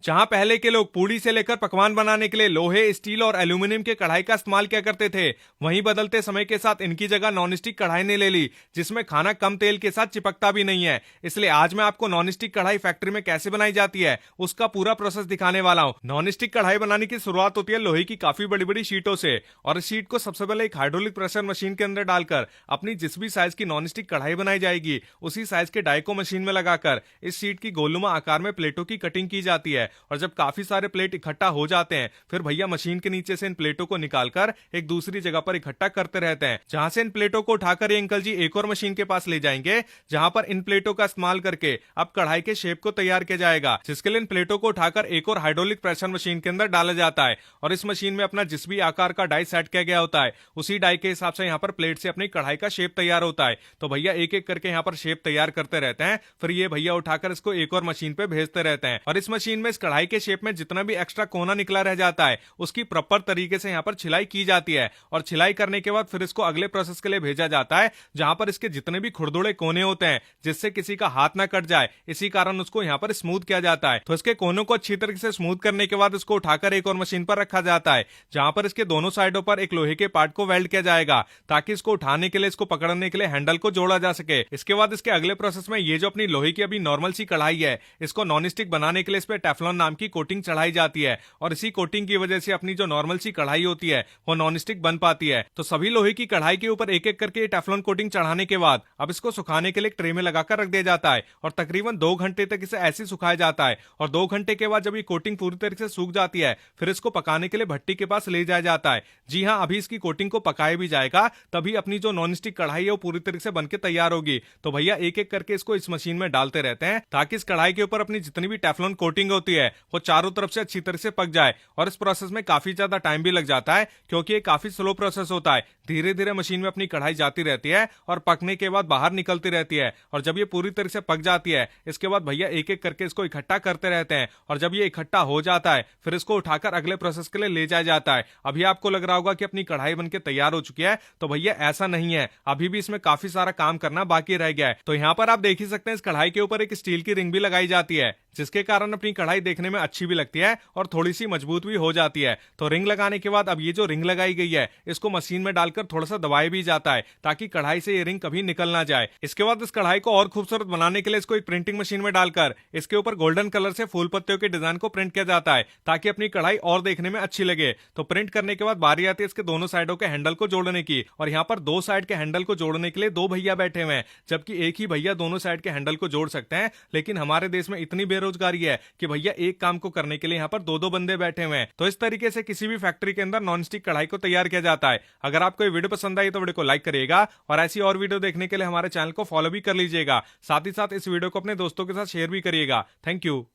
जहां पहले के लोग पूड़ी से लेकर पकवान बनाने के लिए लोहे, स्टील और एल्यूमिनियम के कढ़ाई का इस्तेमाल किया करते थे, वहीं बदलते समय के साथ इनकी जगह नॉनस्टिक कढ़ाई ने ले ली, जिसमें खाना कम तेल के साथ चिपकता भी नहीं है। इसलिए आज मैं आपको नॉनस्टिक कढ़ाई फैक्ट्री में कैसे बनाई जाती है उसका पूरा प्रोसेस दिखाने वाला हूं। नॉनस्टिक कढ़ाई बनाने की शुरुआत होती है लोहे की काफी बड़ी बड़ी शीटों से, और इस शीट को सबसे पहले एक हाइड्रोलिक प्रेशर मशीन के अंदर डालकर अपनी जिस भी साइज की नॉनस्टिक कढ़ाई बनाई जाएगी उसी साइज के डाई को मशीन में लगाकर इस शीट की गोलनुमा आकार में प्लेटों की कटिंग की जाती है। और जब काफी सारे प्लेट इकट्ठा हो जाते हैं, फिर भैया मशीन के नीचे से इन प्लेटों को निकालकर एक दूसरी जगह पर इकट्ठा करते रहते हैं, जहां से इन प्लेटों को उठाकर ये अंकल जी एक और मशीन के पास ले जाएंगे, जहां पर इन प्लेटों का इस्तेमाल करके अब कढ़ाई के शेप को तैयार किया जाएगा, जिसके लिए इन प्लेटों को उठाकर एक और हाइड्रोलिक प्रेशर मशीन के अंदर डाला जाता है। और इस मशीन में अपना जिस भी आकार का डाई सेट किया गया होता है उसी डाई के हिसाब से यहाँ पर प्लेट से अपनी कढ़ाई का शेप तैयार होता है। तो भैया एक एक करके यहाँ पर शेप तैयार करते रहते हैं, फिर ये भैया उठाकर इसको एक और मशीन पे भेजते रहते हैं। और इस मशीन में इस कढ़ाई के शेप में जितना भी एक्स्ट्रा कोना निकला रह जाता है उसकी प्रॉपर तरीके से यहाँ पर छिलाई की जाती है, और छिलाई करने के बाद फिर इसको अगले प्रोसेस के लिए भेजा जाता है, जहां पर इसके जितने भी खुरदुरे कोने होते हैं जिससे किसी का हाथ ना कट जाए, इसी कारण उसको यहाँ पर स्मूथ किया जाता है। तो इसके कोनों को अच्छी तरीके से स्मूथ करने के बाद इसको उठाकर एक और मशीन पर रखा जाता है, जहां पर इसके दोनों साइडों पर एक लोहे के पार्ट को वेल्ड किया जाएगा, ताकि इसको उठाने के लिए, इसको पकड़ने के लिए हैंडल को जोड़ा जा सके। इसके बाद इसके अगले प्रोसेस में ये जो अपनी लोहे की अभी नॉर्मल सी कढ़ाई है, इसको नॉन स्टिक बनाने के लिए इस पे टेफ्लॉन नाम की कोटिंग चढ़ाई जाती है, और इसी कोटिंग की वजह से अपनी जो नॉर्मल सी कढ़ाई होती है वो नॉन स्टिक बन पाती है। तो सभी लोहे की कढ़ाई के ऊपर एक एक करके टेफ्लॉन कोटिंग चढ़ाने के बाद अब इसको सुखाने के लिए एक ट्रे में लगाकर रख दिया जाता है, और तकरीबन 2 घंटे तक इसे ऐसे सुखाया जाता है। और 2 घंटे के बाद जब ये कोटिंग पूरी तरीके से सूख जाती है, फिर इसको पकाने के लिए भट्टी के पास ले जाया जाता है। जी हाँ, अभी इसकी कोटिंग को पकाया भी जाएगा, तभी अपनी जो नॉन स्टिक कढ़ाई है वो पूरी तरीके से बनके तैयार होगी। तो भैया एक एक करके इसको इस मशीन में डालते रहते हैं, ताकि इस कढ़ाई के ऊपर अपनी जितनी भी टेफ्लॉन कोटिंग होती है वो चारों तरफ से अच्छी तरह से पक जाए। और इस प्रोसेस में काफी ज्यादा टाइम भी लग जाता है, क्योंकि ये काफी स्लो प्रोसेस होता है। धीरे धीरे मशीन में अपनी कढ़ाई जाती रहती है और पकने के बाद बाहर निकलती रहती है, और जब ये पूरी तरह से पक जाती है, इसके बाद भैया एक एक करके इसको इकट्ठा करते रहते हैं, और जब ये इकट्ठा हो जाता है फिर इसको उठाकर अगले प्रोसेस के लिए ले जाया जाता है। अभी आपको लग रहा होगा कि अपनी कढ़ाई बनके तैयार हो चुकी है, तो भैया ऐसा नहीं है, अभी भी इसमें काफी सारा काम करना बाकी रह गया है। तो यहाँ पर आप देख ही सकते हैं इस कढ़ाई के ऊपर एक स्टील की रिंग भी लगाई जाती है, जिसके कारण अपनी कढ़ाई देखने में अच्छी भी लगती है और थोड़ी सी मजबूत भी हो जाती है। तो रिंग लगाने के बाद अब ये जो रिंग लगाई गई है इसको मशीन में डालकर थोड़ा सा दबाया भी जाता है, ताकि कढ़ाई से ये रिंग कभी निकल ना जाए। इसके बाद इस कढ़ाई को और खूबसूरत बनाने के लिए इसको एक प्रिंटिंग मशीन में डालकर इसके ऊपर गोल्डन कलर से फूल पत्तियों के डिजाइन को प्रिंट किया जाता है, ताकि अपनी कढ़ाई और देखने में अच्छी लगे। तो प्रिंट करने के बाद बारी आती है इसके दोनों साइडों के हैंडल को जोड़ने की, और यहाँ पर 2 साइड के हैंडल को जोड़ने के लिए 2 भैया बैठे हुए हैं, जबकि एक ही भैया दोनों साइड के हैंडल को जोड़ सकते हैं। लेकिन हमारे देश में इतनी बेरोजगारी है कि भैया एक काम को करने के लिए यहाँ पर 2-2 बंदे बैठे हुए हैं। तो इस तरीके से किसी भी फैक्ट्री के अंदर नॉनस्टिक कढ़ाई को तैयार किया जाता है। अगर आपको ये वीडियो पसंद आई तो वीडियो को लाइक करिएगा, और ऐसी और वीडियो देखने के लिए हमारे चैनल को फॉलो भी कर लीजिएगा। साथ ही साथ इस वीडियो को अपने दोस्तों के साथ शेयर भी करिएगा। Thank you.